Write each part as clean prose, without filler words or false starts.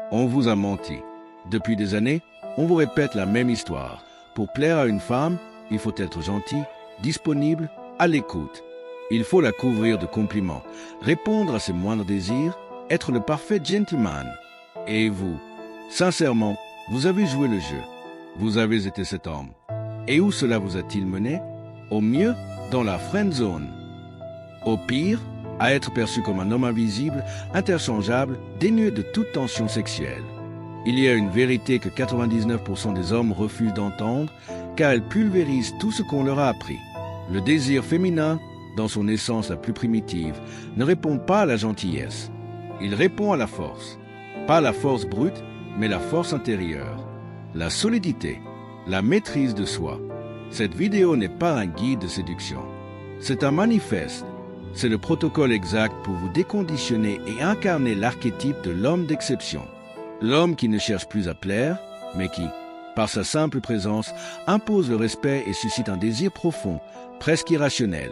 On vous a menti. Depuis des années, on vous répète la même histoire. Pour plaire à une femme, il faut être gentil, disponible, à l'écoute. Il faut la couvrir de compliments, répondre à ses moindres désirs, être le parfait gentleman. Et vous, sincèrement, vous avez joué le jeu. Vous avez été cet homme. Et où cela vous a-t-il mené? Au mieux, dans la friend zone. Au pire, à être perçu comme un homme invisible, interchangeable, dénué de toute tension sexuelle. Il y a une vérité que 99% des hommes refusent d'entendre, car elle pulvérise tout ce qu'on leur a appris. Le désir féminin, dans son essence la plus primitive, ne répond pas à la gentillesse. Il répond à la force. Pas la force brute, mais la force intérieure. La solidité, la maîtrise de soi. Cette vidéo n'est pas un guide de séduction. C'est un manifeste. C'est le protocole exact pour vous déconditionner et incarner l'archétype de l'homme d'exception. L'homme qui ne cherche plus à plaire, mais qui, par sa simple présence, impose le respect et suscite un désir profond, presque irrationnel.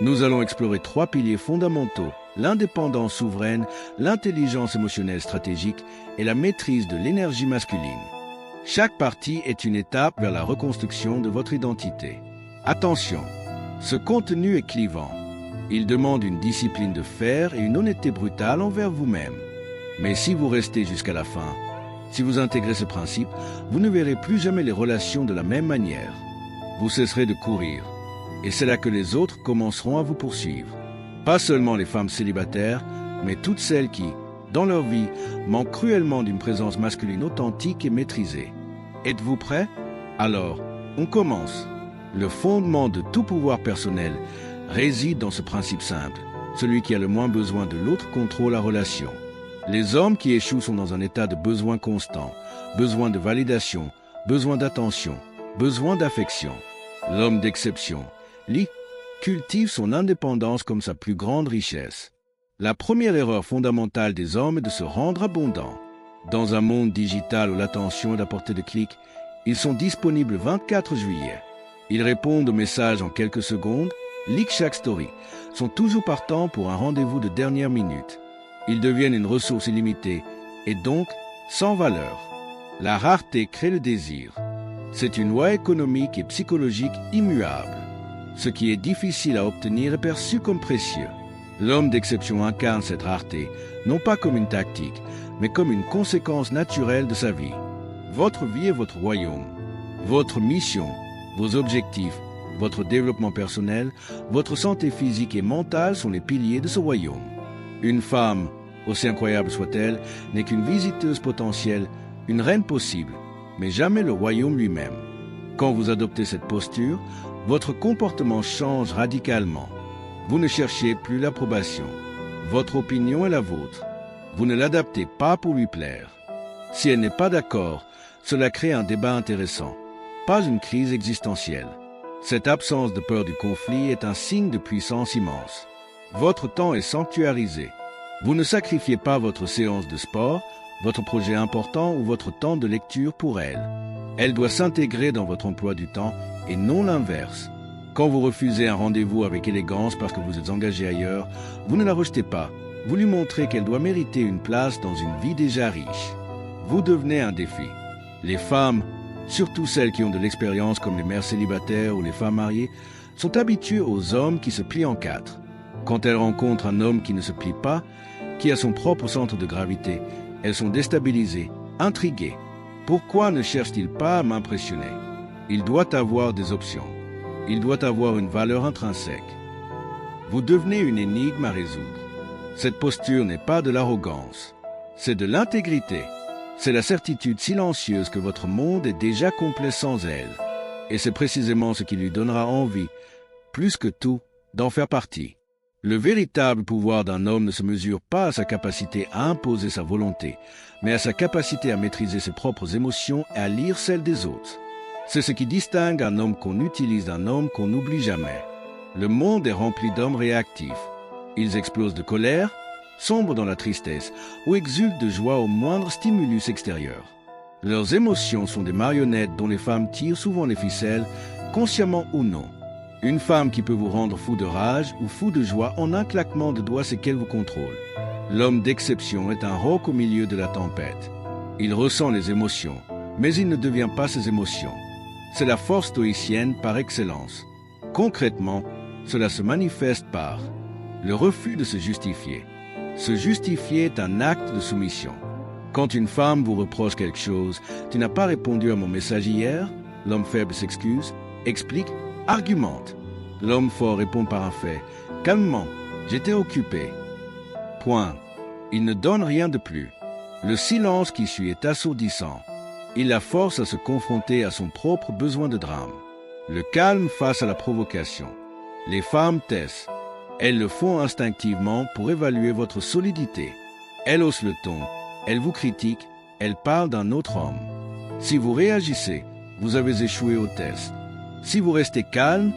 Nous allons explorer 3 piliers fondamentaux, l'indépendance souveraine, l'intelligence émotionnelle stratégique et la maîtrise de l'énergie masculine. Chaque partie est une étape vers la reconstruction de votre identité. Attention, ce contenu est clivant. Il demande une discipline de fer et une honnêteté brutale envers vous-même. Mais si vous restez jusqu'à la fin, si vous intégrez ce principe, vous ne verrez plus jamais les relations de la même manière. Vous cesserez de courir. Et c'est là que les autres commenceront à vous poursuivre. Pas seulement les femmes célibataires, mais toutes celles qui, dans leur vie, manquent cruellement d'une présence masculine authentique et maîtrisée. Êtes-vous prêts? Alors, on commence. Le fondement de tout pouvoir personnel réside dans ce principe simple. Celui qui a le moins besoin de l'autre contrôle la relation. Les hommes qui échouent sont dans un état de besoin constant, besoin de validation, besoin d'attention, besoin d'affection. L'homme d'exception, lui, cultive son indépendance comme sa plus grande richesse. La première erreur fondamentale des hommes est de se rendre abondants. Dans un monde digital où l'attention est à portée de clic, ils sont disponibles le 24 juillet. Ils répondent aux messages en quelques secondes, likent chaque story, sont toujours partants pour un rendez-vous de dernière minute. Ils deviennent une ressource illimitée et donc sans valeur. La rareté crée le désir. C'est une loi économique et psychologique immuable. Ce qui est difficile à obtenir est perçu comme précieux. L'homme d'exception incarne cette rareté, non pas comme une tactique, mais comme une conséquence naturelle de sa vie. Votre vie est votre royaume. Votre mission, vos objectifs, votre développement personnel, votre santé physique et mentale sont les piliers de ce royaume. Une femme, aussi incroyable soit-elle, n'est qu'une visiteuse potentielle, une reine possible, mais jamais le royaume lui-même. Quand vous adoptez cette posture, votre comportement change radicalement. Vous ne cherchez plus l'approbation. Votre opinion est la vôtre. Vous ne l'adaptez pas pour lui plaire. Si elle n'est pas d'accord, cela crée un débat intéressant, pas une crise existentielle. Cette absence de peur du conflit est un signe de puissance immense. Votre temps est sanctuarisé. Vous ne sacrifiez pas votre séance de sport, votre projet important ou votre temps de lecture pour elle. Elle doit s'intégrer dans votre emploi du temps et non l'inverse. Quand vous refusez un rendez-vous avec élégance parce que vous êtes engagé ailleurs, vous ne la rejetez pas. Vous lui montrez qu'elle doit mériter une place dans une vie déjà riche. Vous devenez un défi. Les femmes, surtout celles qui ont de l'expérience comme les mères célibataires ou les femmes mariées, sont habituées aux hommes qui se plient en 4. Quand elles rencontrent un homme qui ne se plie pas, qui a son propre centre de gravité, elles sont déstabilisées, intriguées. Pourquoi ne cherche-t-il pas à m'impressionner? Il doit avoir des options. Il doit avoir une valeur intrinsèque. Vous devenez une énigme à résoudre. Cette posture n'est pas de l'arrogance, c'est de l'intégrité. C'est la certitude silencieuse que votre monde est déjà complet sans elle. Et c'est précisément ce qui lui donnera envie, plus que tout, d'en faire partie. Le véritable pouvoir d'un homme ne se mesure pas à sa capacité à imposer sa volonté, mais à sa capacité à maîtriser ses propres émotions et à lire celles des autres. C'est ce qui distingue un homme qu'on utilise d'un homme qu'on n'oublie jamais. Le monde est rempli d'hommes réactifs. Ils explosent de colère, sombrent dans la tristesse ou exultent de joie au moindre stimulus extérieur. Leurs émotions sont des marionnettes dont les femmes tirent souvent les ficelles, consciemment ou non. Une femme qui peut vous rendre fou de rage ou fou de joie en un claquement de doigts, c'est qu'elle vous contrôle. L'homme d'exception est un roc au milieu de la tempête. Il ressent les émotions, mais il ne devient pas ces émotions. C'est la force stoïcienne par excellence. Concrètement, cela se manifeste par le refus de se justifier. Se justifier est un acte de soumission. Quand une femme vous reproche quelque chose, tu n'as pas répondu à mon message hier, l'homme faible s'excuse, explique, argumente. L'homme fort répond par un fait, calmement, j'étais occupé. Point. Il ne donne rien de plus. Le silence qui suit est assourdissant. Il la force à se confronter à son propre besoin de drame. Le calme face à la provocation. Les femmes taisent. Elles le font instinctivement pour évaluer votre solidité. Elles haussent le ton. Elles vous critiquent. Elles parlent d'un autre homme. Si vous réagissez, vous avez échoué au test. Si vous restez calme,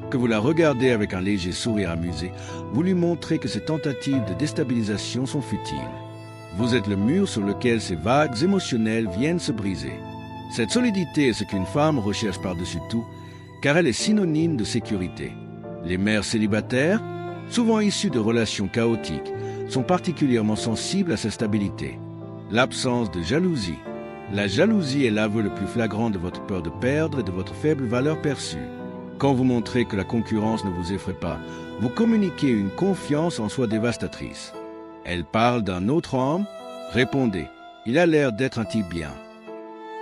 que vous la regardez avec un léger sourire amusé, vous lui montrez que ces tentatives de déstabilisation sont futiles. Vous êtes le mur sur lequel ces vagues émotionnelles viennent se briser. Cette solidité est ce qu'une femme recherche par-dessus tout, car elle est synonyme de sécurité. Les mères célibataires, souvent issues de relations chaotiques, sont particulièrement sensibles à sa stabilité. L'absence de jalousie. La jalousie est l'aveu le plus flagrant de votre peur de perdre et de votre faible valeur perçue. Quand vous montrez que la concurrence ne vous effraie pas, vous communiquez une confiance en soi dévastatrice. Elle parle d'un autre homme, répondez, il a l'air d'être un type bien.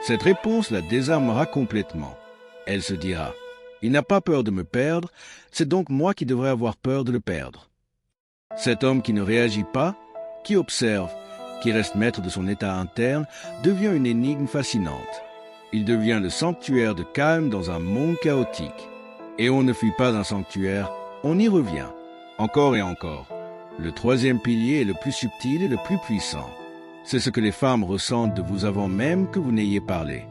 Cette réponse la désarmera complètement. Elle se dira, il n'a pas peur de me perdre, c'est donc moi qui devrais avoir peur de le perdre. Cet homme qui ne réagit pas, qui observe, qui reste maître de son état interne, devient une énigme fascinante. Il devient le sanctuaire de calme dans un monde chaotique. Et on ne fuit pas un sanctuaire, on y revient, encore et encore. Le troisième pilier est le plus subtil et le plus puissant. C'est ce que les femmes ressentent de vous avant même que vous n'ayez parlé.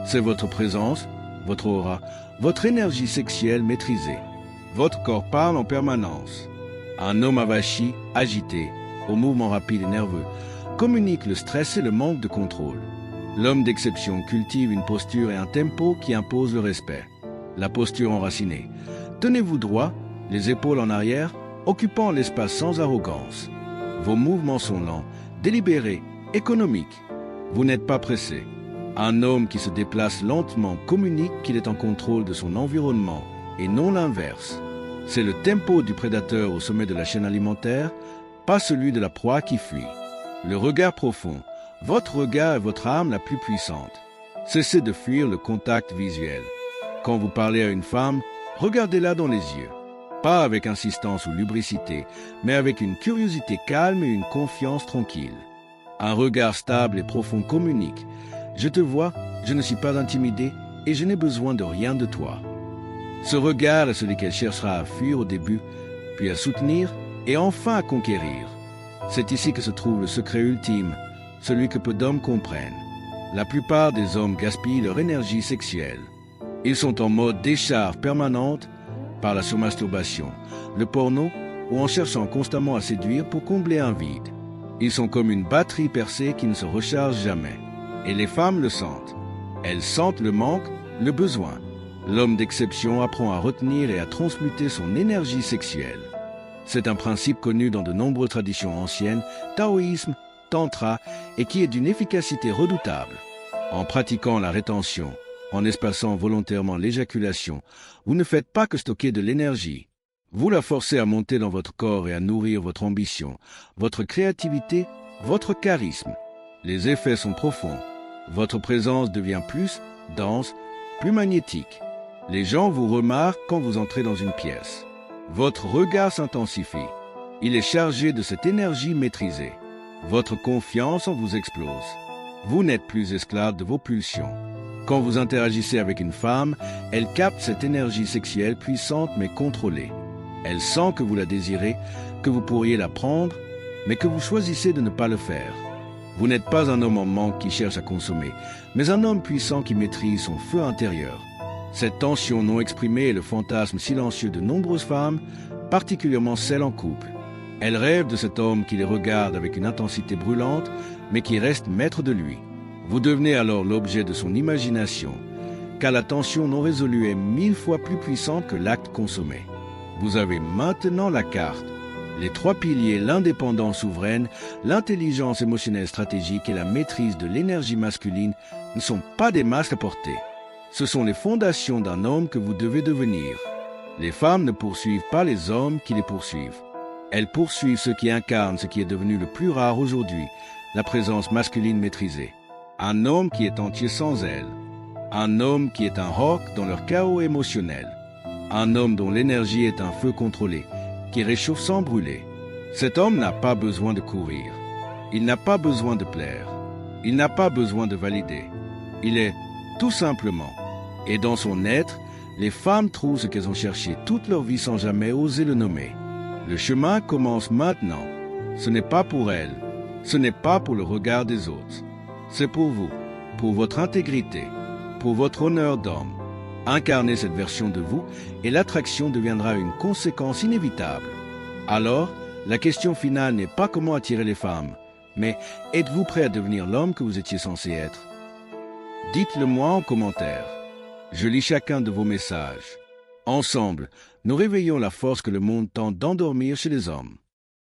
C'est votre présence, votre aura, votre énergie sexuelle maîtrisée. Votre corps parle en permanence. Un homme avachi, agité, aux mouvements rapides et nerveux, communique le stress et le manque de contrôle. L'homme d'exception cultive une posture et un tempo qui imposent le respect. La posture enracinée. Tenez-vous droit, les épaules en arrière, occupant l'espace sans arrogance. Vos mouvements sont lents, délibérés, économiques. Vous n'êtes pas pressé. Un homme qui se déplace lentement communique qu'il est en contrôle de son environnement et non l'inverse. C'est le tempo du prédateur au sommet de la chaîne alimentaire, pas celui de la proie qui fuit. Le regard profond. Votre regard est votre arme la plus puissante. Cessez de fuir le contact visuel. Quand vous parlez à une femme, regardez-la dans les yeux. Pas avec insistance ou lubricité, mais avec une curiosité calme et une confiance tranquille. Un regard stable et profond communique. Je te vois, je ne suis pas intimidé et je n'ai besoin de rien de toi. Ce regard est celui qu'elle cherchera à fuir au début, puis à soutenir et enfin à conquérir. C'est ici que se trouve le secret ultime, celui que peu d'hommes comprennent. La plupart des hommes gaspillent leur énergie sexuelle. Ils sont en mode décharge permanente par la surmasturbation, le porno ou en cherchant constamment à séduire pour combler un vide. Ils sont comme une batterie percée qui ne se recharge jamais. Et les femmes le sentent. Elles sentent le manque, le besoin. L'homme d'exception apprend à retenir et à transmuter son énergie sexuelle. C'est un principe connu dans de nombreuses traditions anciennes, taoïsme, tantra, et qui est d'une efficacité redoutable. En pratiquant la rétention, en espaçant volontairement l'éjaculation, vous ne faites pas que stocker de l'énergie. Vous la forcez à monter dans votre corps et à nourrir votre ambition, votre créativité, votre charisme. Les effets sont profonds. Votre présence devient plus dense, plus magnétique. Les gens vous remarquent quand vous entrez dans une pièce. Votre regard s'intensifie. Il est chargé de cette énergie maîtrisée. Votre confiance en vous explose. Vous n'êtes plus esclave de vos pulsions. Quand vous interagissez avec une femme, elle capte cette énergie sexuelle puissante mais contrôlée. Elle sent que vous la désirez, que vous pourriez la prendre, mais que vous choisissez de ne pas le faire. Vous n'êtes pas un homme en manque qui cherche à consommer, mais un homme puissant qui maîtrise son feu intérieur. Cette tension non exprimée est le fantasme silencieux de nombreuses femmes, particulièrement celles en couple. Elles rêvent de cet homme qui les regarde avec une intensité brûlante, mais qui reste maître de lui. Vous devenez alors l'objet de son imagination, car la tension non résolue est 1000 fois plus puissante que l'acte consommé. Vous avez maintenant la carte. Les trois piliers, l'indépendance souveraine, l'intelligence émotionnelle stratégique et la maîtrise de l'énergie masculine, ne sont pas des masques à porter. Ce sont les fondations d'un homme que vous devez devenir. Les femmes ne poursuivent pas les hommes qui les poursuivent. Elles poursuivent ceux qui incarnent ce qui est devenu le plus rare aujourd'hui, la présence masculine maîtrisée. Un homme qui est entier sans elle. Un homme qui est un roc dans leur chaos émotionnel. Un homme dont l'énergie est un feu contrôlé, qui réchauffe sans brûler. Cet homme n'a pas besoin de courir. Il n'a pas besoin de plaire. Il n'a pas besoin de valider. Il est tout simplement. Et dans son être, les femmes trouvent ce qu'elles ont cherché toute leur vie sans jamais oser le nommer. Le chemin commence maintenant. Ce n'est pas pour elles. Ce n'est pas pour le regard des autres. C'est pour vous, pour votre intégrité, pour votre honneur d'homme. Incarnez cette version de vous et l'attraction deviendra une conséquence inévitable. Alors, la question finale n'est pas comment attirer les femmes, mais êtes-vous prêt à devenir l'homme que vous étiez censé être? Dites-le moi en commentaire. Je lis chacun de vos messages. Ensemble, nous réveillons la force que le monde tente d'endormir chez les hommes.